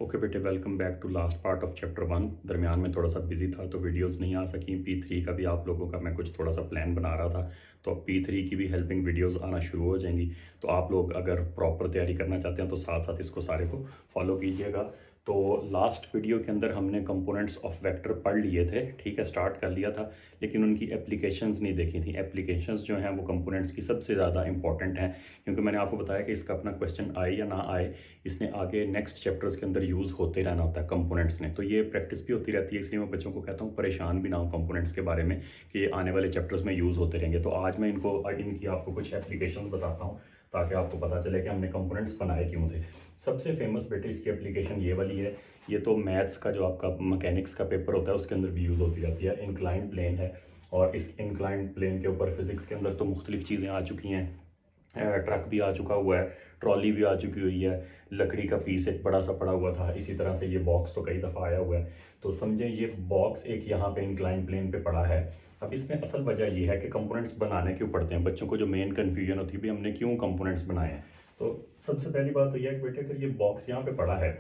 Okay बेटे, welcome back to last part of chapter 1। दरमियान में थोड़ा सा बिजी था तो वीडियोस नहीं आ सकी। P3 का भी आप लोगों का मैं कुछ थोड़ा सा प्लान बना रहा था, तो अब P3 की भी हेल्पिंग वीडियोस आना शुरू हो जाएंगी। तो आप लोग अगर प्रॉपर तैयारी करना चाहते हैं तो साथ साथ इसको सारे को फॉलो कीजिएगा। तो लास्ट वीडियो के अंदर हमने कंपोनेंट्स ऑफ वेक्टर पढ़ लिए थे, ठीक है, स्टार्ट कर लिया था, लेकिन उनकी एप्लीकेशंस नहीं देखी थी। एप्लीकेशंस जो हैं वो कंपोनेंट्स की सबसे ज़्यादा इंपॉर्टेंट हैं, क्योंकि मैंने आपको बताया कि इसका अपना क्वेश्चन आए या ना आए, इसने आगे नेक्स्ट चैप्टर्स के अंदर यूज़ होते रहना होता है कंपोनेंट्स ने। तो ये प्रैक्टिस भी होती रहती है, इसलिए मैं बच्चों को कहता हूँ परेशान भी ना हो कंपोनेंट्स के बारे में कि ये आने वाले चैप्टर्स में यूज़ होते रहेंगे। तो आज मैं इनकी आपको कुछ एप्लीकेशंस बताता हूँ ताकि आपको पता चले कि हमने कंपोनेंट्स बनाए क्यों थे। सबसे फेमस बेटे इसकी एप्लीकेशन ये वाली है। ये तो मैथ्स का जो आपका मैकेनिक्स का पेपर होता है उसके अंदर भी यूज़ होती रहती है। इंक्लाइंड प्लेन है, और इस इंक्लाइंड प्लेन के ऊपर फिजिक्स के अंदर तो मुख्तलिफ चीज़ें आ चुकी हैं। ट्रक भी आ चुका हुआ है, ट्रॉली भी आ चुकी हुई है, लकड़ी का पीस एक बड़ा सा पड़ा हुआ था, इसी तरह से ये बॉक्स तो कई दफ़ा आया हुआ है। तो समझें ये बॉक्स एक यहाँ पे इंक्लाइन प्लेन पे पड़ा है। अब इसमें असल वजह ये है कि कंपोनेंट्स बनाने क्यों पड़ते हैं। बच्चों को जो मेन कन्फ्यूजन होती है भी हमने क्यों कंपोनेंट्स बनाए हैं। तो सबसे पहली बात तो यह है कि बेटे अगर ये बॉक्स यहाँ पे पड़ा है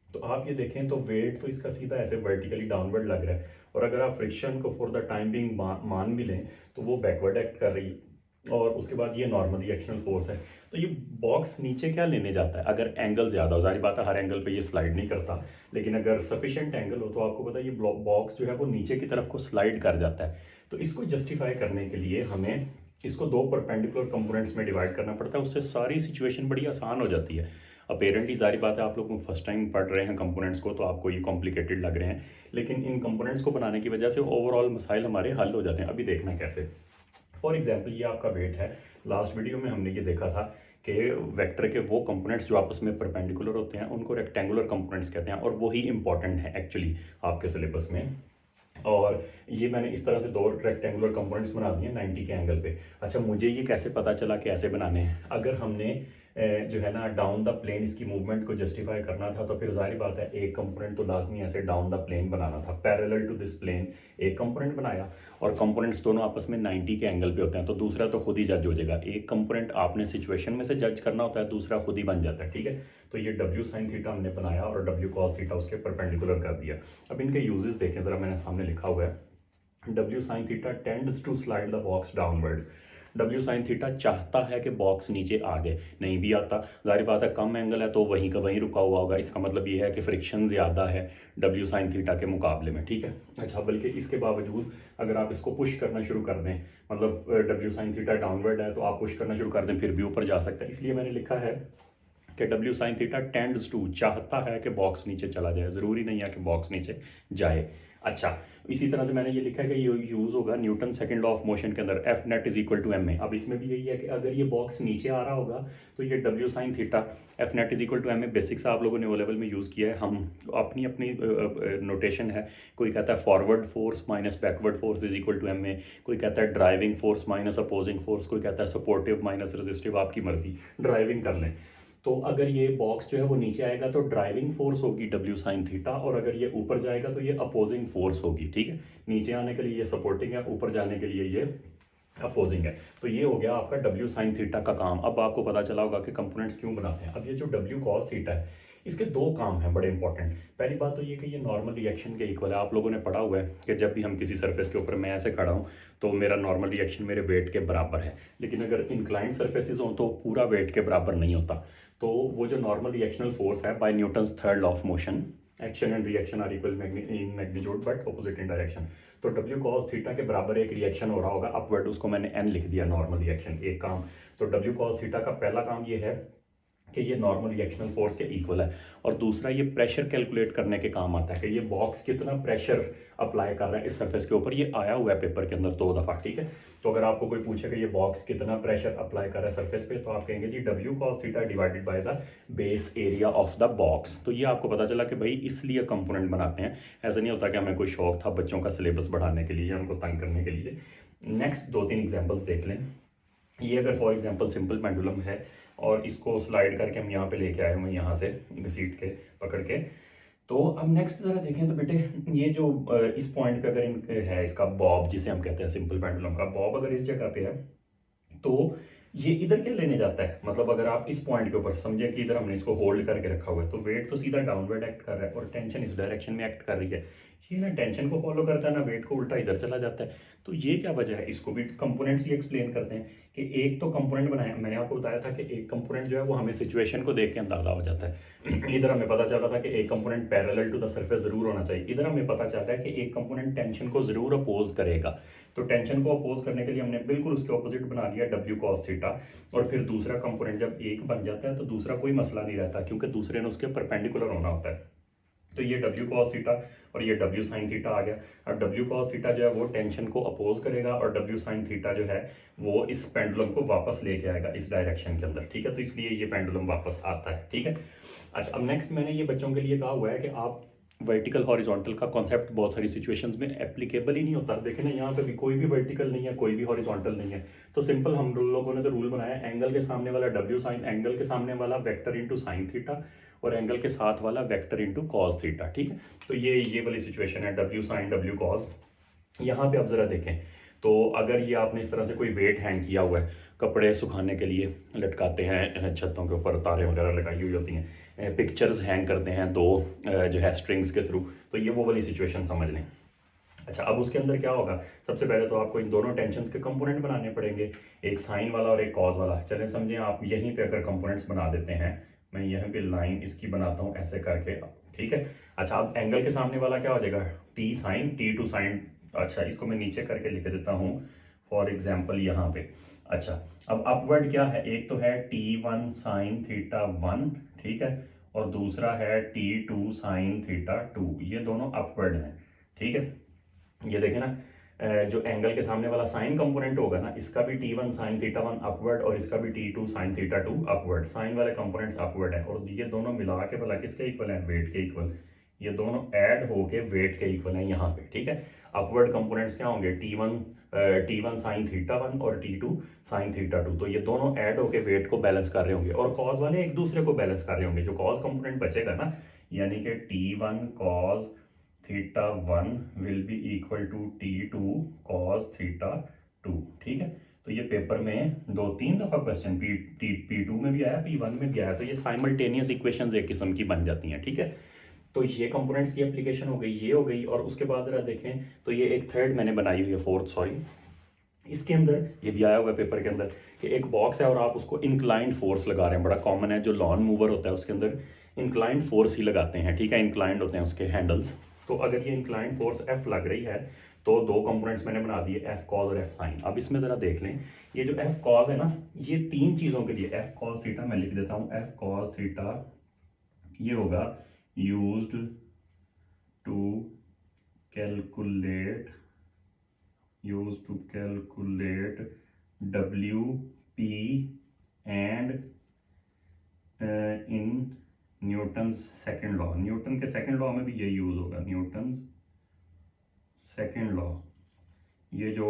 तो आप ये देखें तो वेट तो इसका सीधा ऐसे वर्टिकली डाउनवर्ड लग रहा है, और अगर आप फ्रिक्शन को फॉर द टाइम बिंग मान भी लें तो वो बैकवर्ड एक्ट कर रही है, और उसके बाद ये नॉर्मल रिएक्शनल फोर्स है। तो ये बॉक्स नीचे क्या लेने जाता है, अगर एंगल ज़्यादा हो, जारी बात है हर एंगल पे ये स्लाइड नहीं करता, लेकिन अगर सफिशिएंट एंगल हो तो आपको पता है ये बॉक्स जो है वो नीचे की तरफ को स्लाइड कर जाता है। तो इसको जस्टिफाई करने के लिए हमें इसको दो परपेंडिकुलर कंपोनेंट्स में डिवाइड करना पड़ता है, उससे सारी सिचुएशन बड़ी आसान हो जाती है। अपेरेंटली जारी बात है आप लोग फर्स्ट टाइम पढ़ रहे हैं कंपोनेंट्स को तो आपको ये कॉम्प्लिकेटेड लग रहे हैं, लेकिन इन कंपोनेंट्स को बनाने की वजह से ओवरऑल मसाइल हमारे हल हो जाते हैं। अभी देखना कैसे। फॉर एग्जाम्पल ये आपका वेट है। लास्ट वीडियो में हमने ये देखा था कि वेक्टर के वो कंपोनेंट्स जो आपस में परपेंडिकुलर होते हैं उनको रेक्टेंगुलर कंपोनेंट्स कहते हैं, और वही इंपॉर्टेंट है एक्चुअली आपके सिलेबस में। और ये मैंने इस तरह से दो रेक्टेंगुलर कंपोनेंट्स बना दिए 90 के एंगल पे। अच्छा, मुझे ये कैसे पता चला कि ऐसे बनाने हैं। अगर हमने जो है ना डाउन द प्लेन इसकी मूवमेंट को जस्टिफाई करना था तो फिर जाहिर बात है एक कंपोनेंट तो लाजमी ऐसे डाउन द प्लेन बनाना था, पैरेलल टू दिस प्लेन एक कंपोनेंट बनाया, और कंपोनेंट्स दोनों आपस में 90 के एंगल पे होते हैं, तो दूसरा तो खुद ही जज हो जाएगा। एक कंपोनेंट आपने सिचुएशन में से जज करना होता है, दूसरा खुद ही बन जाता है, ठीक है। तो ये डब्ल्यू साइन थीटा हमने बनाया और डब्ल्यू कॉस थीटा उसके परपेंडिकुलर कर दिया। अब इनके यूजेस देखें ज़रा, मैंने सामने लिखा हुआ है W sine theta tends to slide the box downwards. W sine theta चाहता है कि बॉक्स नीचे आ जाए, नहीं भी आता, जाहिर बात है कम एंगल है तो वहीं का वहीं रुका हुआ होगा, इसका मतलब ये है कि फ्रिक्शन ज़्यादा है डब्ल्यू साइन थीटा के मुकाबले में, ठीक है। अच्छा, बल्कि इसके बावजूद अगर आप इसको पुश करना शुरू कर दें, मतलब डब्ल्यू साइन थीटा डाउनवर्ड है तो आप पुश करना शुरू कर दें, फिर भी ऊपर जा सकता है। इसलिए मैंने लिखा है कि W sine theta tends to, चाहता है कि बॉक्स नीचे चला जाए, ज़रूरी नहीं है कि बॉक्स नीचे जाए। अच्छा, इसी तरह से मैंने ये लिखा है कि ये यूज़ होगा Newton second law of motion के अंदर, F net is equal to m a. अब इसमें भी यही है कि अगर ये बॉक्स नीचे आ रहा होगा तो ये W sine theta F net is equal to m a basics आप लोगों ने वो लेवल में यूज़ किया है। हम अपनी अपनी नोटेशन है, कोई कहता है forward force minus backward force is equal to m a, कोई कहता है driving force minus opposing force, कोई कहता है सपोर्टिव माइनस रेजिस्टिव, आपकी मर्जी, ड्राइविंग कर लें। तो अगर ये बॉक्स जो है वो नीचे आएगा तो ड्राइविंग फोर्स होगी डब्ल्यू साइन थीटा, और अगर ये ऊपर जाएगा तो ये अपोजिंग फोर्स होगी, ठीक है। नीचे आने के लिए ये सपोर्टिंग है, ऊपर जाने के लिए ये अपोजिंग है। तो ये हो गया आपका डब्ल्यू साइन थीटा का काम। अब आपको पता चला होगा कि कंपोनेंट्स क्यों बनाते हैं। अब ये जो डब्ल्यू कॉस थीटा है इसके दो काम हैं बड़े इंपॉर्टेंट। पहली बात तो ये कि ये नॉर्मल रिएक्शन के इक्वल है। आप लोगों ने पढ़ा हुआ है कि जब भी हम किसी सरफेस के ऊपर, मैं ऐसे खड़ा हूँ तो मेरा नॉर्मल रिएक्शन मेरे वेट के बराबर है, लेकिन अगर इंक्लाइंड सरफेसेस हों तो पूरा वेट के बराबर नहीं होता। तो वो जो नॉर्मल रिएक्शनल फोर्स है by Newton's third law of motion, action and reaction are equal in magnitude but opposite in direction. तो डब्ल्यू कॉस थीटा के बराबर एक रिएक्शन हो रहा होगा अपवर्ड, उसको मैंने एन लिख दिया, नॉर्मल रिएक्शन एक काम। तो डब्ल्यू कॉस थीटा का पहला काम ये है कि ये नॉर्मल रिएक्शनल फोर्स के इक्वल है, और दूसरा ये प्रेशर कैलकुलेट करने के काम आता है कि ये बॉक्स कितना प्रेशर अप्लाई कर रहा है इस सरफेस के ऊपर। ये आया हुआ है पेपर के अंदर दो दफ़ा, ठीक है। तो अगर आपको कोई पूछे कि ये बॉक्स कितना प्रेशर अप्लाई कर रहा है सरफेस पे, तो आप कहेंगे जी W cos theta divided by the base area of the box. तो ये आपको पता चला कि भाई इसलिए कंपोनेंट बनाते हैं। ऐसा नहीं होता कि हमें कोई शौक था बच्चों का सिलेबस बढ़ाने के लिए या उनको तंग करने के लिए। नेक्स्ट दो तीन एग्जाम्पल्स देख लें। ये अगर फॉर एग्जांपल सिंपल पेंडुलम है और इसको स्लाइड करके हम यहाँ पे लेके आए हुए, यहाँ से घसीट के पकड़ के, तो अब नेक्स्ट जरा देखें तो बेटे ये जो इस पॉइंट पे अगर है इसका बॉब, जिसे हम कहते हैं सिंपल पेंडुलम का बॉब, अगर इस जगह पे है तो ये इधर क्या लेने जाता है, मतलब अगर आप इस पॉइंट के ऊपर समझे कि इधर हमने इसको होल्ड करके रखा हुआ है, तो वेट तो सीधा डाउनवर्ड एक्ट कर रहा है और टेंशन इस डायरेक्शन में एक्ट कर रही है। ये ना टेंशन को फॉलो करता है ना वेट को, उल्टा इधर चला जाता है। तो ये क्या वजह है, इसको भी कंपोनेंट्स ही एक्सप्लेन करते हैं कि एक तो कंपोनेंट बनाया, मैंने आपको बताया था कि एक कंपोनेंट जो है वो हमें सिचुएशन को देख के अंदाजा हो जाता है। इधर हमें पता चल रहा था कि एक component parallel to the surface जरूर होना चाहिए, इधर हमें पता चल रहा है कि एक कंपोनेंट टेंशन को जरूर अपोज करेगा। तो टेंशन को अपोज करने के लिए हमने बिल्कुल उसके ऑपोजिट बना लिया डब्ल्यू कॉस थीटा। और फिर दूसरा कंपोनेंट जब एक बन जाता है तो दूसरा कोई मसला नहीं रहता, क्योंकि दूसरे ने उसके परपेंडिकुलर होना होता है। तो ये डब्ल्यू कॉस थीटा और ये डब्ल्यू साइन थीटा आ गया। और डब्ल्यू कॉस थीटा जो है वो टेंशन को अपोज करेगा और डब्ल्यू साइन थीटा जो है वो इस पेंडुलम को वापस लेके आएगा इस डायरेक्शन के अंदर, ठीक है। तो इसलिए ये पेंडुलम वापस आता है, ठीक है। अच्छा, अब नेक्स्ट मैंने ये बच्चों के लिए कहा हुआ है कि आप वर्टिकल हॉरिजॉन्टल का कॉन्सेप्ट बहुत सारी सिचुएशंस में एप्लीकेबल ही नहीं होता। देखें ना, यहाँ पे भी कोई भी वर्टिकल नहीं है, कोई भी हॉरिजॉन्टल नहीं है। तो सिंपल हम लोगों ने तो रूल बनाया, एंगल के सामने वाला डब्ल्यू साइन, एंगल के सामने वाला वेक्टर इंटू साइन थीटा और एंगल के साथ वाला वेक्टर इंटू कॉस थीटा, ठीक है। तो ये वाली सिचुएशन है, डब्ल्यू साइन डब्ल्यू कॉस। यहाँ पे आप जरा देखें, तो अगर ये आपने इस तरह से कोई वेट हैंग किया हुआ है, कपड़े सुखाने के लिए लटकाते हैं छतों के ऊपर, तारे वगैरह लगाई हुई होती हैं, पिक्चर्स हैंग करते हैं दो जो है स्ट्रिंग्स के थ्रू, तो ये वो वाली सिचुएशन समझ लें। अच्छा, अब उसके अंदर क्या होगा, सबसे पहले तो आपको इन दोनों टेंशन्स के कंपोनेंट बनाने पड़ेंगे, एक साइन वाला और एक कॉज वाला। चलें समझें, आप यहीं पे अगर कंपोनेंट्स बना देते हैं, मैं यहीं पे लाइन इसकी बनाता हूँ ऐसे करके, ठीक है। अच्छा, अब एंगल के सामने वाला क्या हो जाएगा, T sine, T two sine. अच्छा, इसको मैं नीचे करके लिख देता हूँ फॉर एग्जाम्पल यहाँ पे। अच्छा, अब अपवर्ड क्या है, एक तो है T one sine theta one, ठीक है, और दूसरा है T two sine theta two, ये दोनों अपवर्ड हैं, ठीक है। ये देखें ना, जो एंगल के सामने वाला साइन कंपोनेंट होगा ना, इसका भी T one sine theta one upward और इसका भी T two sine theta two upward, sine वाले कंपोनेंट्स अपवर्ड है। और ये दोनों मिला के भला किसके इक्वल है, वेट के इक्वल। ये दोनों ऐड होके वेट के इक्वल है यहाँ पे, ठीक है। अपवर्ड कंपोनेंट्स क्या होंगे, T one sine theta one और T two sine theta two. तो ये दोनों ऐड होके वेट को बैलेंस कर रहे होंगे और कॉज वाले एक दूसरे को बैलेंस कर रहे होंगे। जो कॉज कंपोनेंट बचेगा ना, यानी कि T one cos theta one will be equal to T two cos theta two, ठीक है। तो ये पेपर में 2-3 दफा क्वेश्चन P2 में भी आया, P1 में भी आया। तो ये साइमल्टेनियस इक्वेशंस एक किस्म की बन जाती हैं, ठीक है। तो ये कंपोनेंट्स की एप्लीकेशन हो गई, ये हो गई। और उसके बाद जरा देखें, तो ये एक थर्ड मैंने बनाई हुई है, फोर्थ सॉरी, इसके अंदर ये भी आया हुआ है पेपर के अंदर कि एक बॉक्स है और आप उसको इंक्लाइंड फोर्स लगा रहे हैं। बड़ा कॉमन है, जो लॉन मूवर होता है उसके अंदर इंक्लाइंड फोर्स ही लगाते हैं, ठीक है। इंक्लाइंड होते हैं उसके हैंडल्स। तो अगर ये इंक्लाइंड फोर्स F लग रही है तो दो कंपोनेंट्स मैंने बना दिए, F कॉज और F साइन। अब इसमें जरा देख लें, ये जो F कॉज है ना, ये तीन चीज़ों के लिए, F कॉज थीटा मैं लिख देता हूँ, F कॉज थीटा ये होगा used to calculate WP and in Newton's second law. Newton के सेकेंड लॉ में भी ये यूज होगा, न्यूटन्स सेकेंड लॉ। ये जो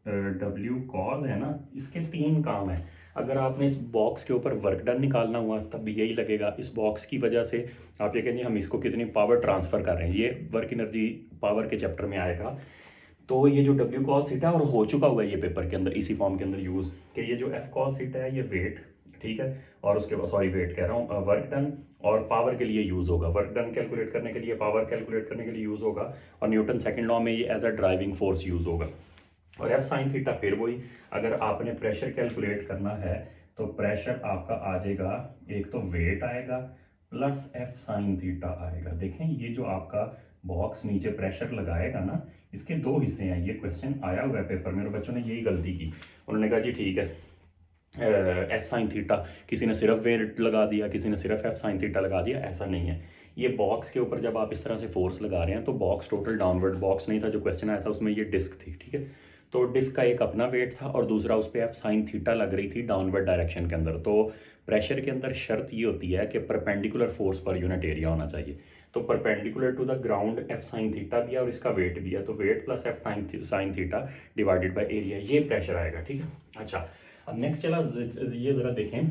W कॉज है ना, इसके तीन काम है। अगर आपने इस बॉक्स के ऊपर वर्क डन निकालना हुआ तब भी यही लगेगा। इस बॉक्स की वजह से आप ये कहेंगे हम इसको कितनी पावर ट्रांसफर कर रहे हैं, ये वर्क एनर्जी पावर के चैप्टर में आएगा। तो ये जो W कॉस थीटा, और हो चुका हुआ है ये पेपर के अंदर इसी फॉर्म के अंदर यूज, कि ये जो F कॉस थीटा है ये वेट, ठीक है, और उसके बाद सॉरी वेट कह रहा हूँ, वर्क डन और पावर के लिए यूज होगा। वर्क डन कैलकुलेट करने के लिए, पावर कैलकुलेट करने के लिए यूज होगा। और न्यूटन सेकंड लॉ में ये as a driving force use होगा। और F साइन थीटा फिर वही, अगर आपने प्रेशर कैलकुलेट करना है तो प्रेशर आपका आ जाएगा, एक तो वेट आएगा प्लस F साइन थीटा आएगा। देखें, ये जो आपका बॉक्स नीचे प्रेशर लगाएगा ना, इसके दो हिस्से हैं। ये क्वेश्चन आया हुआ है पेपर में और बच्चों ने यही गलती की। उन्होंने कहा जी ठीक है, F साइन थीटा, किसी ने सिर्फ वेट लगा दिया, किसी ने सिर्फ F साइन थीटा लगा दिया। ऐसा नहीं है। ये बॉक्स के ऊपर जब आप इस तरह से फोर्स लगा रहे हैं तो बॉक्स टोटल डाउनवर्ड बॉक्स नहीं था, जो क्वेश्चन आया था उसमें ये डिस्क थी, ठीक है। तो डिस्क का एक अपना वेट था और दूसरा उस पर F साइन थीटा लग रही थी डाउनवर्ड डायरेक्शन के अंदर। तो प्रेशर के अंदर शर्त ये होती है कि परपेंडिकुलर फोर्स पर यूनिट एरिया होना चाहिए। तो perpendicular to the ground F sine theta भी है और इसका वेट भी है, तो weight plus F sine theta divided by area, ये प्रेशर आएगा, ठीक है। अच्छा, अब नेक्स्ट चला, ये ज़रा देखें,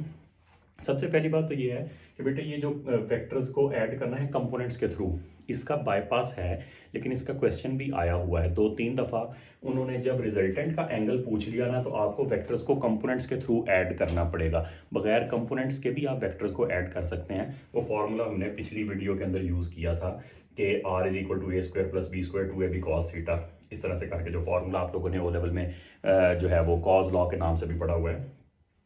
सबसे पहली बात तो ये है कि बेटा ये जो वेक्टर्स को ऐड करना है कंपोनेंट्स के थ्रू, इसका बाईपास है, लेकिन इसका क्वेश्चन भी आया हुआ है 2-3 दफ़ा। उन्होंने जब रिजल्टेंट का एंगल पूछ लिया ना, तो आपको वेक्टर्स को कंपोनेंट्स के थ्रू ऐड करना पड़ेगा। बगैर कंपोनेंट्स के भी आप वेक्टर्स को ऐड कर सकते हैं। वो फॉर्मूला हमने पिछली वीडियो के अंदर यूज़ किया था कि r is equal to a² + b² 2ab cos theta, इस तरह से करके जो फॉर्मूला आप लोगों ने ओ लेवल में जो है वो कॉज लॉ के नाम से भी पढ़ा हुआ है।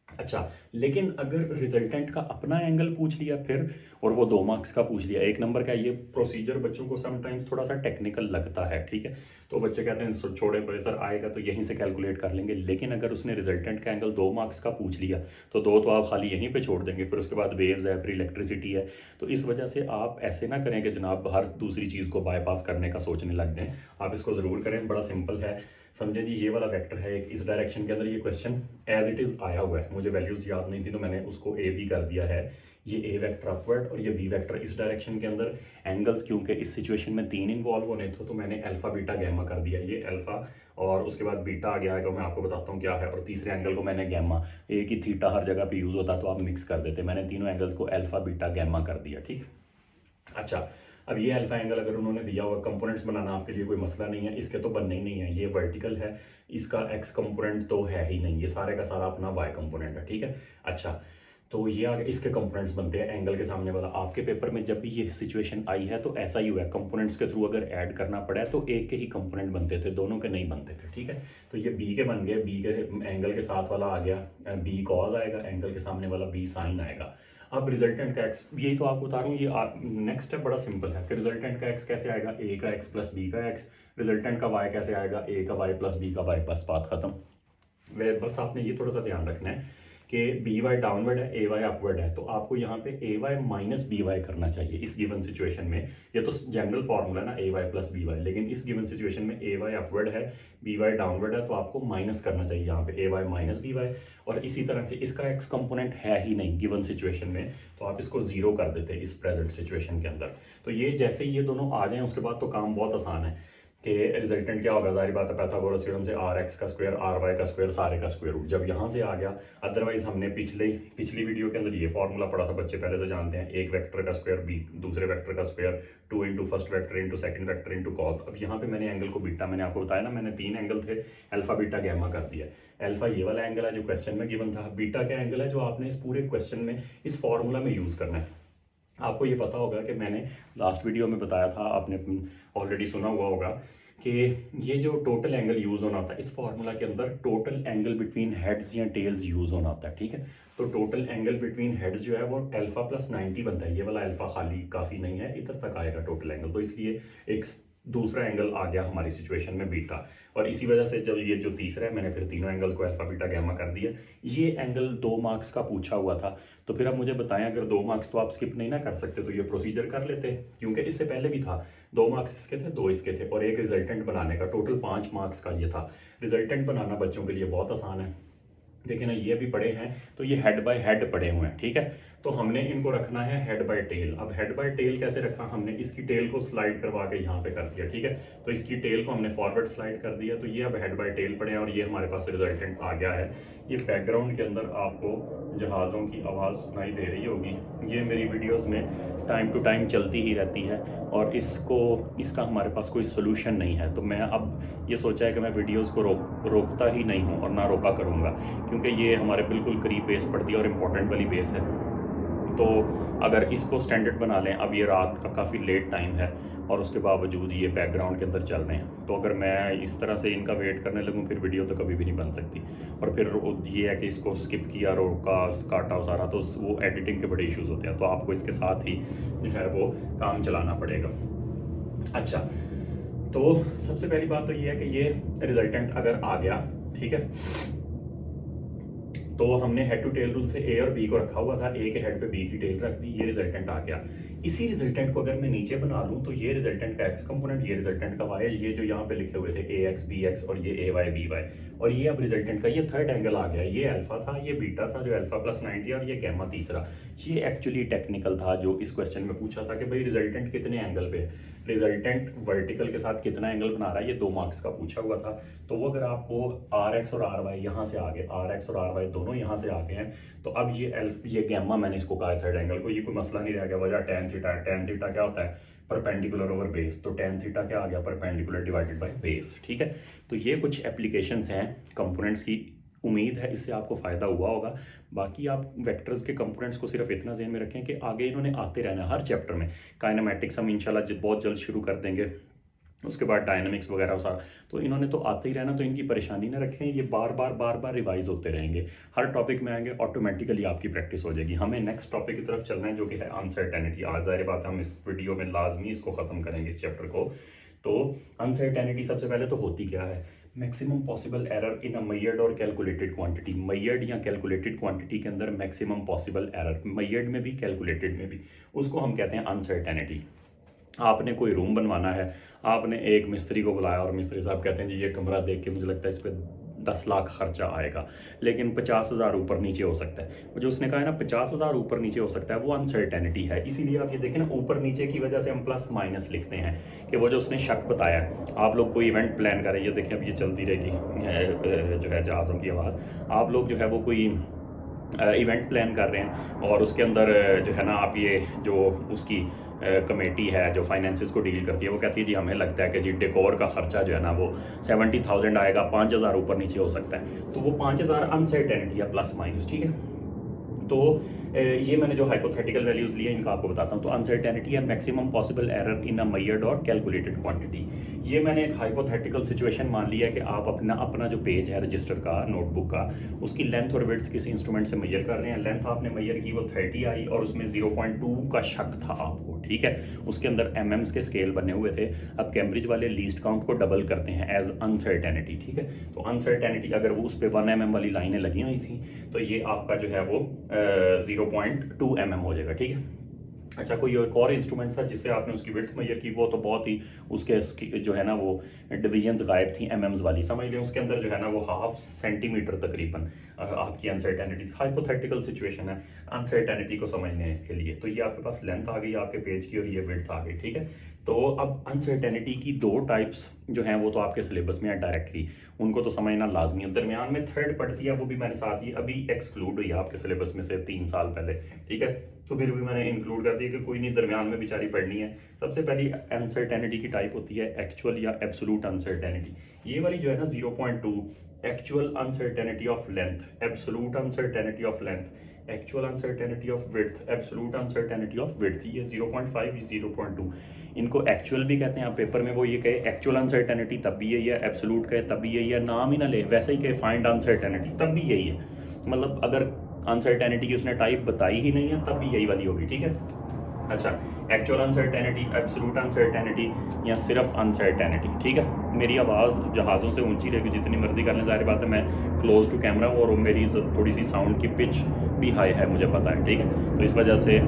अच्छा, लेकिन अगर रिजल्टेंट का अपना एंगल पूछ लिया फिर, और वो 2 मार्क्स का पूछ लिया 1 नंबर का, ये प्रोसीजर बच्चों को समटाइम्स थोड़ा सा टेक्निकल लगता है, ठीक है। तो बच्चे कहते हैं छोड़े परे सर, आएगा तो यहीं से कैलकुलेट कर लेंगे। लेकिन अगर उसने रिजल्टेंट का एंगल 2 मार्क्स का पूछ लिया तो 2 तो आप खाली यहीं पे छोड़ देंगे, फिर उसके बाद वेव्स है, फिर इलेक्ट्रिसिटी है। तो इस वजह से आप ऐसे ना करें कि जनाब हर दूसरी चीज़ को बाईपास करने का सोचने लग जाएं। आप इसको ज़रूर करें, बड़ा सिंपल है। समझे जी, ये वाला वेक्टर है एक, इस डायरेक्शन के अंदर ये क्वेश्चन एज इट इज़ आया हुआ है। मुझे वैल्यूज़ याद नहीं थी तो मैंने उसको ए बी कर दिया है। ये ए वेक्टर अपवर्ड और ये बी वेक्टर इस डायरेक्शन के अंदर। एंगल्स क्योंकि इस सिचुएशन में 3 इन्वॉल्व होने थे तो मैंने अल्फा बीटा गैमा कर दिया। ये अल्फा और उसके बाद बीटा आ गया है, मैं आपको बताता हूँ क्या है। और तीसरे एंगल को मैंने गैमा, एक ही थीटा हर जगह पे यूज़ होता तो आप मिक्स कर देते, मैंने तीनों एंगल्स को अल्फा बीटा गैमा कर दिया, ठीक। अच्छा, अब ये अल्फा एंगल अगर उन्होंने दिया हुआ, कंपोनेंट्स बनाना आपके लिए कोई मसला नहीं है, इसके तो बनने ही नहीं है। ये वर्टिकल है, इसका एक्स कंपोनेंट तो है ही नहीं, ये सारे का सारा अपना वाई कंपोनेंट है, ठीक है। अच्छा, तो ये आगे इसके कंपोनेंट्स बनते हैं एंगल के सामने वाला। आपके पेपर में जब भी ये सिचुएशन आई है तो ऐसा ही हुआ है, कंपोनेंट्स के थ्रू अगर ऐड करना पड़ा है तो एक के ही कंपोनेंट बनते थे, दोनों के नहीं बनते थे, ठीक है। तो ये बी के बन गए, बी के एंगल के साथ वाला आ गया बी कॉज आएगा, एंगल के सामने वाला बी साइन आएगा। अब रिजल्टेंट का एक्स, यही तो आपको बता रहा हूँ, ये नेक्स्ट स्टेप बड़ा सिंपल है कि रिजल्टेंट का एक्स कैसे आएगा, ए का एक्स प्लस बी का एक्स। रिजल्टेंट का वाई कैसे आएगा, ए का वाई प्लस बी का वाई, बस बात खत्म। वे बस आपने ये थोड़ा सा ध्यान रखना है कि बी वाई डाउनवर्ड है, ए वाई अपवर्ड है, तो आपको यहाँ पे ए वाई माइनस बी वाई करना चाहिए इस गिवन सिचुएशन में। ये तो जनरल फॉर्मूला है ना, ए वाई प्लस बी वाई, लेकिन इस गिवन सिचुएशन में ए वाई अपवर्ड है, बी वाई डाउनवर्ड है, तो आपको माइनस करना चाहिए यहाँ पे ए वाई माइनस बी वाई। और इसी तरह से इसका एक्स कंपोनेंट है ही नहीं गिवन सिचुएशन में, तो आप इसको जीरो कर देते इस प्रेजेंट सिचुएशन के अंदर। तो ये जैसे ही ये दोनों आ जाएं उसके बाद तो काम बहुत आसान है कि रिजल्टेंट क्या होगा। जाहिर बात है पाइथागोरस थ्योरम से आर एक्स का स्क्वायर आर वाई का स्क्वायर सारे का स्क्वायर रूट जब यहाँ से आ गया। अदरवाइज हमने पिछली वीडियो के अंदर ये फॉर्मूला पढ़ा था, बच्चे पहले से जानते हैं, एक वेक्टर का स्क्वायर बी दूसरे वेक्टर का square 2 into first vector into second vector into cos. अब यहाँ पे मैंने एंगल को बीटा, मैंने आपको बताया ना, मैंने 3 एंगल थे, अल्फा बीटा गैमा कर दिया। अल्फा ये वाला एंगल है जो क्वेश्चन में गिवन था, बीटा का एंगल है जो आपने इस पूरे क्वेश्चन में इस फॉर्मूला में यूज करना है। आपको ये पता होगा कि मैंने लास्ट वीडियो में बताया था, आपने ऑलरेडी सुना हुआ होगा कि ये जो टोटल एंगल यूज़ होना होता है इस फॉर्मूला के अंदर, टोटल एंगल बिटवीन हेड्स या टेल्स यूज़ होना होता है, ठीक है। तो टोटल एंगल बिटवीन हेड्स जो है वो अल्फा प्लस 90 बनता है। ये वाला अल्फा खाली काफ़ी नहीं है, इधर तक आएगा टोटल एंगल, तो इसलिए एक दूसरा एंगल आ गया हमारी सिचुएशन में बीटा। और इसी वजह से जब ये जो तीसरा है, मैंने फिर तीनों एंगल्स को अल्फा बीटा गैमा कर दिया। ये एंगल 2 मार्क्स का पूछा हुआ था, तो फिर अब मुझे बताएं, अगर 2 मार्क्स तो आप स्किप नहीं ना कर सकते तो ये प्रोसीजर कर लेते, क्योंकि इससे पहले भी था 2 मार्क्स इसके थे, 2 इसके थे, और एक रिजल्टेंट बनाने का, टोटल 5 मार्क्स का ये था। रिजल्टेंट बनाना बच्चों के लिए बहुत आसान है, देखिए ना, ये भी पढ़े हैं तो ये हेड बाय हेड पढ़े हुए हैं, ठीक है। तो हमने इनको रखना है हेड बाय टेल। अब हेड बाय टेल कैसे रखा, हमने इसकी टेल को स्लाइड करवा के यहाँ पे कर दिया, ठीक है। तो इसकी टेल को हमने फॉरवर्ड स्लाइड कर दिया, तो ये अब हेड बाय टेल पढ़े हैं और ये हमारे पास रिजल्टेंट आ गया है। ये बैकग्राउंड के अंदर आपको जहाज़ों की आवाज़ सुनाई दे रही होगी, ये मेरी वीडियोज़ में टाइम टू टाइम चलती ही रहती है और इसका हमारे पास कोई सोल्यूशन नहीं है। तो मैं अब ये सोचा है कि मैं वीडियोस को रोकता ही नहीं हूँ और ना रोका करूँगा, क्योंकि ये हमारे बिल्कुल करीब बेस पड़ती है और इम्पोर्टेंट वाली बेस है। तो अगर इसको स्टैंडर्ड बना लें, अब ये रात का काफ़ी लेट टाइम है और उसके बावजूद ये बैकग्राउंड के अंदर चल रहे हैं, तो अगर मैं इस तरह से इनका वेट करने लगूँ फिर वीडियो तो कभी भी नहीं बन सकती। और फिर ये है कि इसको स्किप किया, रोका, काटा सारा, तो वो एडिटिंग के बड़े इश्यूज़ होते हैं, तो आपको इसके साथ ही जो है वो काम चलाना पड़ेगा। अच्छा, तो सबसे पहली बात तो ये है कि ये रिजल्टेंट अगर आ गया, ठीक है, तो हमने हेड टू टेल रूल से ए और बी को रखा हुआ था, ए के हेड पे बी की टेल रख दी, ये रिजल्टेंट आ गया। इसी रिजल्टेंट को अगर मैं नीचे बना लूँ तो ये रिजल्टेंट का एक्स कंपोनेंट, ये रिजल्टेंट का वाई, ये जो यहाँ पे लिखे हुए थे ए एक्स बी एक्स और ये ए वाई बी वाई, और ये अब रिजल्टेंट का ये थर्ड एंगल आ गया। ये अल्फा था, ये बीटा था जो अल्फा प्लस 90, और ये गैमा तीसरा। ये एक्चुअली टेक्निकल था जो इस क्वेश्चन में पूछा था कि भाई रिजल्टेंट कितने एंगल पे है, रिजल्टेंट वर्टिकल के साथ कितना एंगल बना रहा है, ये 2 मार्क्स का पूछा हुआ था। तो वो अगर आपको आर एक्स और आर वाई यहाँ से आगे, आर एक्स और आर वाई दोनों यहाँ से आगे हैं, तो अब ये गैमा मैंने इसको कहा थर्ड एंगल को, ये कोई मसला नहीं रह गया। वजह टेन थीटा है, टेन थीटा क्या होता है, परपेंडिकुलर ओवर बेस, तो टेन थीटा क्या आ गया, परपेंडिकुलर डिवाइडेड बाय बेस। ठीक है, तो ये कुछ एप्लीकेशंस हैं कंपोनेंट्स की, उम्मीद है इससे आपको फ़ायदा हुआ होगा। बाकी आप वेक्टर्स के कंपोनेंट्स को सिर्फ इतना ध्यान में रखें कि आगे इन्होंने आते रहना हर चैप्टर में। काइनेमेटिक्स हम इंशाल्लाह बहुत जल्द शुरू कर देंगे, उसके बाद डायनामिक्स वगैरह सारा, तो इन्होंने तो आते ही रहना, तो इनकी परेशानी ना रखें, ये बार बार रिवाइज होते रहेंगे। हर टॉपिक में आएंगे, ऑटोमेटिकली आपकी प्रैक्टिस हो जाएगी। हमें नेक्स्ट टॉपिक की तरफ चलना है जो कि है अनसर्टेनिटी। आज ज़ाहिर बात है हम इस वीडियो में लाजमी इसको ख़त्म करेंगे इस चैप्टर को। तो अनसर्टेनिटी सबसे पहले तो होती क्या है, maximum possible error in a measured और कैलकुलेटेड क्वांटिटी। मेजर्ड या कैलकुलेटेड क्वांटिटी के अंदर मैक्सिमम पॉसिबल एरर, मेजर्ड में भी कैलकुलेटेड में भी, उसको हम कहते हैं अनसर्टेनिटी। आपने कोई रूम बनवाना है, आपने एक मिस्त्री को बुलाया और मिस्त्री साहब कहते हैं जी ये कमरा देख के मुझे लगता है इस पर 10 लाख खर्चा आएगा, लेकिन 50,000 ऊपर नीचे हो सकता है। जो उसने कहा है ना 50,000 ऊपर नीचे हो सकता है, वो अनसर्टेनिटी है। इसीलिए आप ये देखें ना, ऊपर नीचे की वजह से हम प्लस माइनस लिखते हैं कि वो जो उसने शक बताया है। आप लोग कोई इवेंट प्लान करें, ये देखें अब ये चलती रहेगी जो है जहाज़ों की आवाज़। आप लोग जो है वो कोई इवेंट प्लान कर रहे हैं और उसके अंदर जो है ना, आप ये जो उसकी कमेटी है जो फाइनेंसेस को डील करती है, वो कहती है जी हमें लगता है कि जी डेकोर का खर्चा जो है ना वो 70,000 आएगा, 5,000 ऊपर नीचे हो सकता है। तो वो 5,000 अनसर्टेनिटी है, प्लस माइनस। ठीक है, तो ये मैंने जो हाइपोथेटिकल वैल्यूज लिए इनका आपको बताता हूँ। तो अनसर्टेनिटी है maximum possible error in a measured और कैलकुलेटेड क्वांटिटी। ये मैंने एक हाइपोथेटिकल सिचुएशन मान लिया है कि आप अपना जो पेज है रजिस्टर का, नोटबुक का, उसकी लेंथ और विड्थ किसी इंस्ट्रूमेंट से मेजर कर रहे हैं। लेंथ आपने मेजर की, वो 30 आई और उसमें 0.2 का शक था आपको। ठीक है, उसके अंदर एमएम्स के स्केल बने हुए थे। अब कैम्ब्रिज वाले लीस्ट काउंट को डबल करते हैं एज अनसर्टेनिटी। ठीक है, तो अनसर्टेनिटी अगर वो उस पर 1 mm वाली लाइनें लगी हुई थी तो ये आपका जो है वो 0.2 mm हो जाएगा। ठीक है, अच्छा कोई एक और इंस्ट्रूमेंट था जिससे आपने उसकी विड्थ मेजर की, वो तो बहुत ही उसके जो है ना वो डिविजन्स गायब थी एमएम्स वाली, समझ लें उसके अंदर जो है ना वो 0.5 सेंटीमीटर तकरीबन आपकी अनसर्टेनिटी। हाइपोथेटिकल सिचुएशन है अनसर्टेनिटी को समझने के लिए। तो ये आपके पास लेंथ आ गई आपके पेज की और ये विड्थ आ गई। ठीक है, तो अब अनसर्टेनिटी की 2 टाइप्स जो हैं वो तो आपके सिलेबस में है डायरेक्टली, उनको तो समझना लाजमी है। दरमियान में थर्ड पढ़ती है, वो भी मैंने साथ ही अभी एक्सक्लूड हुई है आपके सिलेबस में से 3 साल पहले। ठीक है, तो फिर भी मैंने इंक्लूड कर दिया कि कोई नहीं, दरमियान में बेचारी पढ़नी है। सबसे पहली अनसर्टेनिटी की टाइप होती है एक्चुअल या एब्सोल्यूट अनसर्टेनिटी। ये वाली जो है ना 0.2, actual uncertainty of length, absolute uncertainty of length, actual uncertainty of width, absolute uncertainty of width. ये 0.5, 0.2, इनको एक्चुअल भी कहते हैं। आप पेपर में वो ये कहे एक्चुअल अनसर्टेनिटी तब भी यही है, एब्सोल्यूट कहे तब भी यही है, नाम ही ना ले वैसे ही कहे फाइंड अनसर्टेनिटी तब भी यही है। मतलब अगर अनसर्टेनिटी की उसने टाइप बताई ही नहीं है तब भी यही वाली होगी। ठीक है, अच्छा एक्चुअल अनसर्टेनिटी, एब्सोल्यूट अनसर्टेनिटी या सिर्फ अनसर्टेनिटी। ठीक है, मेरी आवाज़ जहाज़ों से ऊंची रहेगी जितनी मर्जी कर लें, ज़ाहिर बात है मैं क्लोज टू कैमरा हूँ और मेरी थोड़ी सी साउंड की पिच भी हाई है, मुझे पता है। ठीक है, तो इस वजह से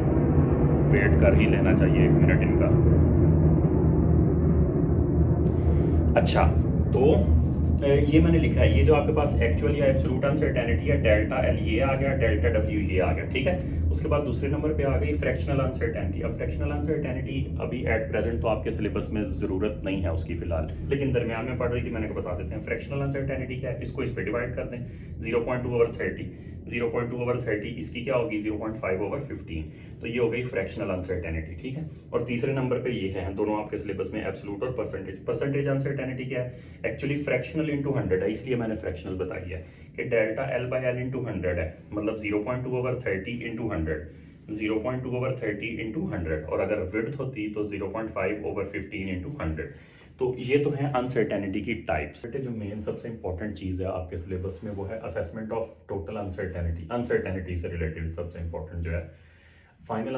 वेट कर ही लेना चाहिए 1 मिनट इनका। अच्छा, तो ये मैंने लिखा है, ये जो आपके पास एक्चुअल या एब्सोल्यूट अनसर्टेनिटी है, डेल्टा एल ये आ गया, डेल्टा डब्ल्यू ये आ गया। ठीक है, उसके बाद दूसरे नंबर पे आ गई फ्रैक्शनल अनसर्टेनिटी। अब फ्रैक्शनल अनसर्टेनिटी अभी एट प्रेजेंट तो आपके सिलेबस में ज़रूरत नहीं है उसकी फिलहाल, लेकिन दरमियान में पढ़ रही थी, मैंने को बता देते हैं। फ्रैक्शनल अनसर्टेनिटी क्या है, इसको इस पर डिवाइड कर दें, 0.2/30, 0.2/30 इसकी क्या होगी 0.5/15, तो ये हो गई फ्रैक्शनल अनसर्टेनिटी। ठीक है, और तीसरे नंबर पे ये है, दोनों आपके सिलेबस में एब्सोल्यूट और परसेंटेज। परसेंटेज अनसर्टेनिटी क्या है, एक्चुअली फ्रैक्शनल इंटू 100 है, इसलिए मैंने फ्रैक्शनल बताई है कि delta L by L into 100 है, मतलब 0.2/30 इंटू 100, 0.2/30 इंटू 100, और अगर विड्थ होती तो 0.5/15 इंटू 100। तो ये तो है अनसर्टेनिटी की टाइप्स। जो मेन सबसे इंपॉर्टेंट चीज़ है आपके सिलेबस में वो है assessment of total uncertainty. Uncertainty से रिलेटेड सबसे इंपॉर्टेंट जो है फाइनल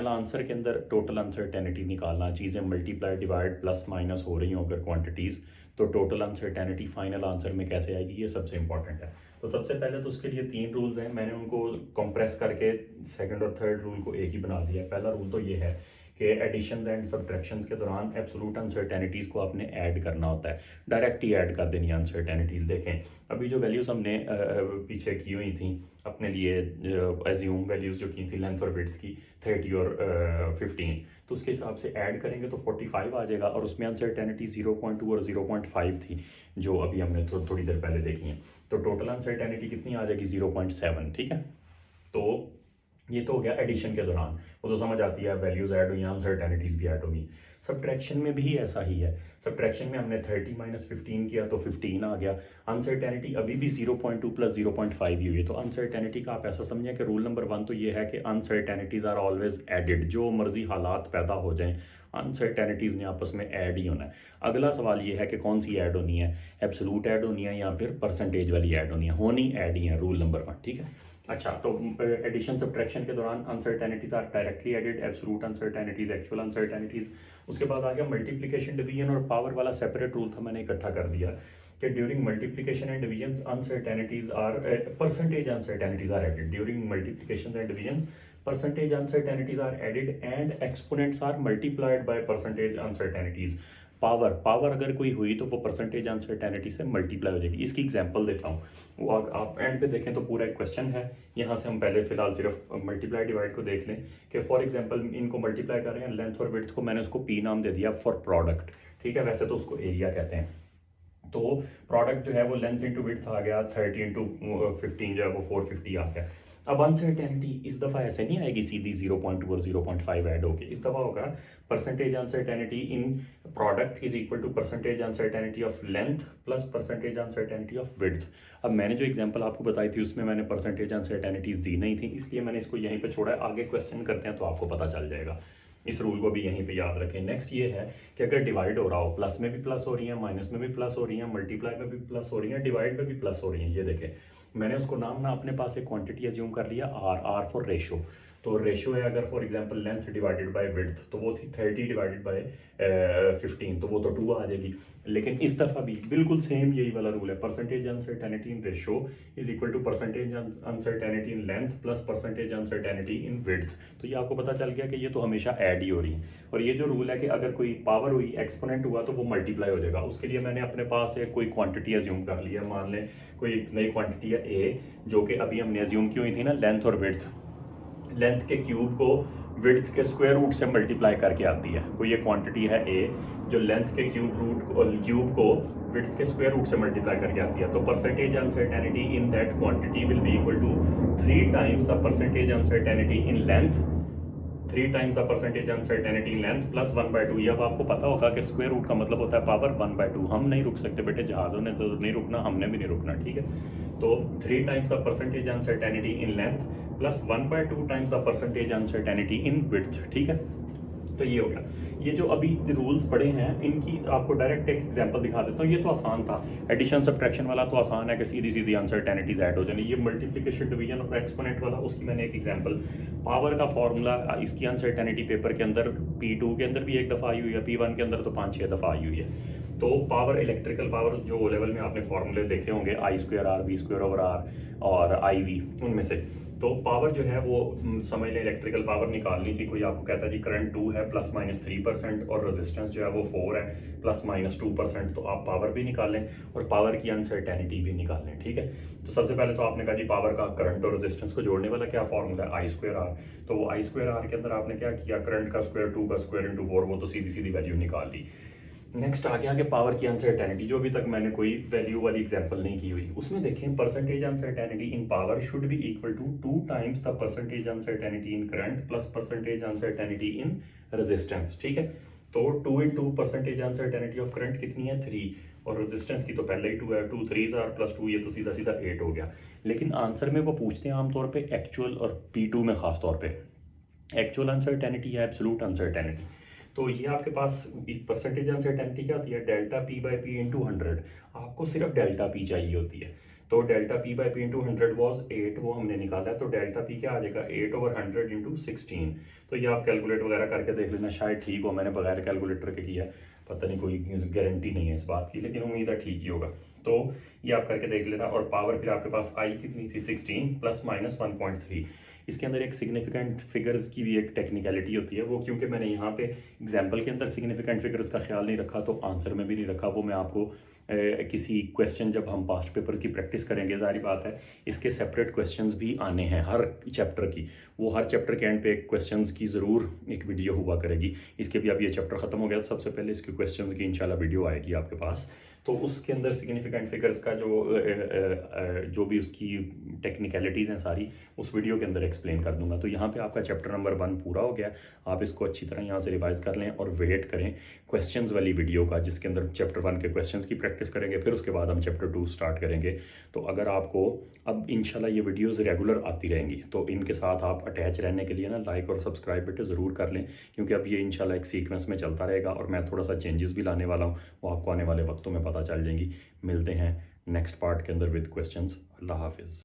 आंसर के अंदर टोटल अनसर्टेनिटी निकालना, चीज़ें मल्टीप्लाई डिवाइड प्लस माइनस हो रही हों अगर क्वांटिटीज़, तो टोटल अनसर्टेनिटी फाइनल आंसर में कैसे आएगी, ये सबसे इंपॉर्टेंट है। तो सबसे पहले तो उसके लिए 3 रूल्स हैं, मैंने उनको कंप्रेस करके सेकंड और थर्ड रूल को एक ही बना दिया। पहला रूल तो ये है कि एडिशंस एंड सब्ट्रैक्शंस के दौरान एब्सोल्यूट अनसर्टेनिटीज़ को आपने ऐड करना होता है, डायरेक्ट ही ऐड कर देनी है अनसर्टेनिटीज़। देखें अभी जो वैल्यूज़ हमने पीछे की हुई थी अपने लिए, एज्यूम वैल्यूज़ जो की थी लेंथ और विड्थ की 30 और 15, तो उसके हिसाब से ऐड करेंगे तो 45 आ जाएगा, और उसमें अनसर्टेनिटी 0.2 और 0.5 थी जो अभी हमने थोड़ी देर पहले देखी है। तो टोटल अनसर्टेनिटी कितनी आ जाएगी 0.7, ठीक है। तो ये तो हो गया एडिशन के दौरान, वो तो समझ आती है, वैल्यूज ऐड हुई, अनसर्टेनिटीज भी ऐड होगी। सब्ट्रैक्शन में भी ऐसा ही है, सब्ट्रैक्शन में हमने 30 माइनस 15 किया तो 15 आ गया, अनसर्टेनिटी अभी भी 0.2 प्लस 0.5 ही हुई है। तो अनसर्टेनिटी का आप ऐसा समझें कि रूल नंबर 1 तो ये है कि अनसर्टेनिटीज आर ऑलवेज एडिड, जो मर्जी हालात पैदा हो जाएं अनसर्टेनिटीज़ ने आपस में ऐड ही होना है। अगला सवाल ये है कि कौन सी ऐड होनी है, एब्सोलूट ऐड होनी है या फिर परसेंटेज वाली ऐड होनी है, होनी ऐड ही है, रूल नंबर 1, ठीक है। अच्छा, तो एडिशन सब्ट्रैक्शन के दौरान uncertainties are directly added, absolute uncertainties, actual uncertainties. उसके बाद आ गया मल्टीप्लिकेशन डिवीजन और पावर वाला सेपरेट रूल था, मैंने इकट्ठा कर दिया कि during multiplication and division uncertainties are percentage uncertainties are added, during multiplication and division percentage uncertainties are added and exponents are multiplied by percentage uncertainties। Power अगर कोई हुई तो वो परसेंटेज अनसर्टेनिटी से मल्टीप्लाई हो जाएगी। इसकी एग्जांपल देता हूँ, वो आप एंड पे देखें तो पूरा एक क्वेश्चन है, यहाँ से हम पहले फिलहाल सिर्फ मल्टीप्लाई डिवाइड को देख लें कि फॉर एग्जांपल इनको मल्टीप्लाई कर रहे हैं, लेंथ और विड्थ को मैंने उसको पी नाम दे दिया फॉर प्रोडक्ट, ठीक है। वैसे तो उसको एरिया कहते हैं। तो प्रोडक्ट जो है वो लेंथ इंटू विड्थ आ गया, 30 इंटू 15 जो है वो 450 आ गया। अब अनसर्टेनिटी इस दफ़ा ऐसे नहीं आएगी सीधी 0.2 और 0.5 ऐड होके, इस दफ़ा होगा percentage uncertainty in product is equal to percentage uncertainty of length plus percentage uncertainty of width. अब मैंने जो एग्जांपल आपको बताई थी उसमें मैंने परसेंटेज अनसर्टेनिटीज दी नहीं थी, इसलिए मैंने इसको यहीं पे छोड़ा है, आगे क्वेश्चन करते हैं तो आपको पता चल जाएगा। इस रूल को भी यहीं पे याद रखें। नेक्स्ट ये है कि अगर डिवाइड हो रहा हो, प्लस में भी प्लस हो रही है, माइनस में भी प्लस हो रही है, मल्टीप्लाई में भी प्लस हो रही है, डिवाइड में भी प्लस हो रही है, ये देखें मैंने उसको नाम ना अपने पास एक क्वांटिटी एज्यूम कर लिया आर फॉर रेशो। तो रेशो है अगर for example length divided by width तो वो थी 30 डिवाइडेड बाय 15, तो वो तो 2 आ जाएगी। लेकिन इस दफ़ा भी बिल्कुल सेम यही वाला रूल है, percentage uncertainty in ratio is equal to percentage uncertainty in length plus percentage uncertainty in width. तो ये आपको पता चल गया कि ये तो हमेशा ऐड ही हो रही है। और ये जो रूल है कि अगर कोई पावर हुई, एक्सपोनेंट हुआ तो वो मल्टीप्लाई हो जाएगा। उसके लिए मैंने अपने पास एक कोई क्वांटिटी एज्यूम कर लिया, मान लें कोई नई क्वांटिटी है ए, जो कि अभी हमने एज्यूम की हुई थी ना लेंथ और विड्थ, लेंथ के क्यूब को विड्थ के स्क्वायर रूट से मल्टीप्लाई करके आती है। कोई ये क्वांटिटी है ए जो लेंथ के क्यूब को विड्थ के स्क्वायर रूट से मल्टीप्लाई करके आती है, तो percentage uncertainty in that quantity will be equal to 3 times the percentage uncertainty in length, 3 times the percentage uncertainty in length plus 1/2। ये अब आपको पता होगा कि स्क्वायर रूट का मतलब होता है पावर 1/2। हम नहीं रुक सकते बेटे, जहाज़ों ने तो नहीं रुकना, हमने भी नहीं रुकना, ठीक है। तो 3 times the percentage uncertainty in length plus 1/2 times the percentage uncertainty in width, ठीक है। तो ये हो गया। ये जो अभी रूल्स पढ़े हैं इनकी आपको डायरेक्ट एक एग्जांपल दिखा देता हूँ। ये तो आसान था, एडिशन सब्ट्रैक्शन वाला तो आसान है कि सीधी सीधी अनसर्टेनिटीज ऐड हो जानी। ये मल्टीप्लिकेशन डिवीजन और एक्सपोनेंट वाला, उसकी मैंने एक एग्जांपल, पावर का फॉर्मूला, इसकी अनसर्टेनिटी पेपर के अंदर P2 के अंदर भी एक दफ़ा आई हुई है, P1 के अंदर तो 5-6 दफ़ा आई हुई है। तो पावर, इलेक्ट्रिकल पावर जो ओ लेवल में आपने फॉर्मूले देखे होंगे, I²R V²/R और IV, उनमें से तो पावर जो है वो समझ लें इलेक्ट्रिकल पावर निकालनी थी। कोई आपको कहता है जी करंट 2 है प्लस माइनस 3% और रेजिस्टेंस जो है वो 4 है प्लस माइनस 2%, तो आप पावर भी निकाल लें और पावर की अनसर्टेनिटी भी निकाल लें, ठीक है। तो सबसे पहले तो आपने कहा जी पावर का करंट और रेजिस्टेंस को जोड़ने वाला क्या फॉर्मूला है, I²R। तो वो I²R के अंदर आपने क्या किया, करंट का स्क्वायर 2 का स्क्वायर इंटू 4, वो तो सीधी सीधी वैल्यू निकाल ली। नेक्स्ट आ गया कि पावर की अनसर्टेनिटी, जो अभी तक मैंने कोई वैल्यू वाली एग्जांपल नहीं की हुई, उसमें देखें percentage uncertainty in power should be equal to 2 times the percentage uncertainty in current plus percentage uncertainty in resistance, ठीक है। तो 2 into percentage uncertainty of current कितनी है 3, और रेजिस्टेंस की तो पहले ही 2 है, 2 3 प्लस 2, ये तो सीधा सीधा 8 हो गया। लेकिन आंसर में वो पूछते हैं आमतौर पर एक्चुअल और P2 में खास तौर पर एक्चुअल अनसर्टेनिटी या एब्सोल्यूट अनसर्टेनिटी। तो ये आपके पास परसेंटेज अनसर्टेनिटी क्या होती है, डेल्टा P/P इंटू 100। आपको सिर्फ डेल्टा P चाहिए होती है। तो डेल्टा P/P इंटू 100 वॉज 8, वो हमने निकाला है। तो डेल्टा P क्या आ जाएगा, 8/100 इंटू 16। तो ये आप कैलकुलेट वगैरह करके देख लेना, शायद ठीक हो, मैंने बगैर कैलकुलेटर के किया, पता नहीं, कोई गारंटी नहीं है इस बात की, लेकिन उम्मीद है ठीक ही होगा। तो ये आप करके देख लेना। और पावर फिर आपके पास आई कितनी थी 16 प्लस माइनस 1.3। इसके अंदर एक सिग्निफिकेंट फिगर्स की भी एक टेक्निकलिटी होती है, वो क्योंकि मैंने यहाँ पे एग्जाम्पल के अंदर सिग्निफिकेंट फिगर्स का ख्याल नहीं रखा तो आंसर में भी नहीं रखा। वो मैं आपको किसी क्वेश्चन जब हम पास्ट पेपर्स की प्रैक्टिस करेंगे, जारी बात है इसके सेपरेट क्वेश्चंस भी आने हैं हर चैप्टर की। वो हर चैप्टर के एंड पे क्वेश्चंस की ज़रूर एक वीडियो हुआ करेगी। इसके भी अब ये चैप्टर ख़त्म हो गया तो सबसे पहले इसके क्वेश्चंस की इंशाल्लाह वीडियो आएगी आपके पास। तो उसके अंदर सिग्निफिकेंट फिगर्स का जो भी उसकी टेक्निकलिटीज़ हैं सारी उस वीडियो के अंदर एक्सप्लेन कर दूंगा। तो यहाँ पे आपका चैप्टर नंबर 1 पूरा हो गया। आप इसको अच्छी तरह यहाँ से रिवाइज कर लें और वेट करें क्वेश्चंस वाली वीडियो का, जिसके अंदर चैप्टर 1 के क्वेश्चंस की प्रैक्टिस करेंगे, फिर उसके बाद हम चैप्टर 2 स्टार्ट करेंगे। तो अगर आपको अब इंशाल्लाह ये वीडियोज़ रेगुलर आती रहेंगी तो इनके साथ आप अटैच रहने के लिए ना लाइक और सब्सक्राइब बेटे ज़रूर कर लें, क्योंकि अब ये इंशाल्लाह एक सीक्वेंस में चलता रहेगा और मैं थोड़ा सा चेंजेस भी लाने वाला हूँ, वो आपको आने वाले वक्तों में पता चल जाएंगी। मिलते हैं नेक्स्ट पार्ट के अंदर विद क्वेश्चंस। अल्लाह हाफिज़।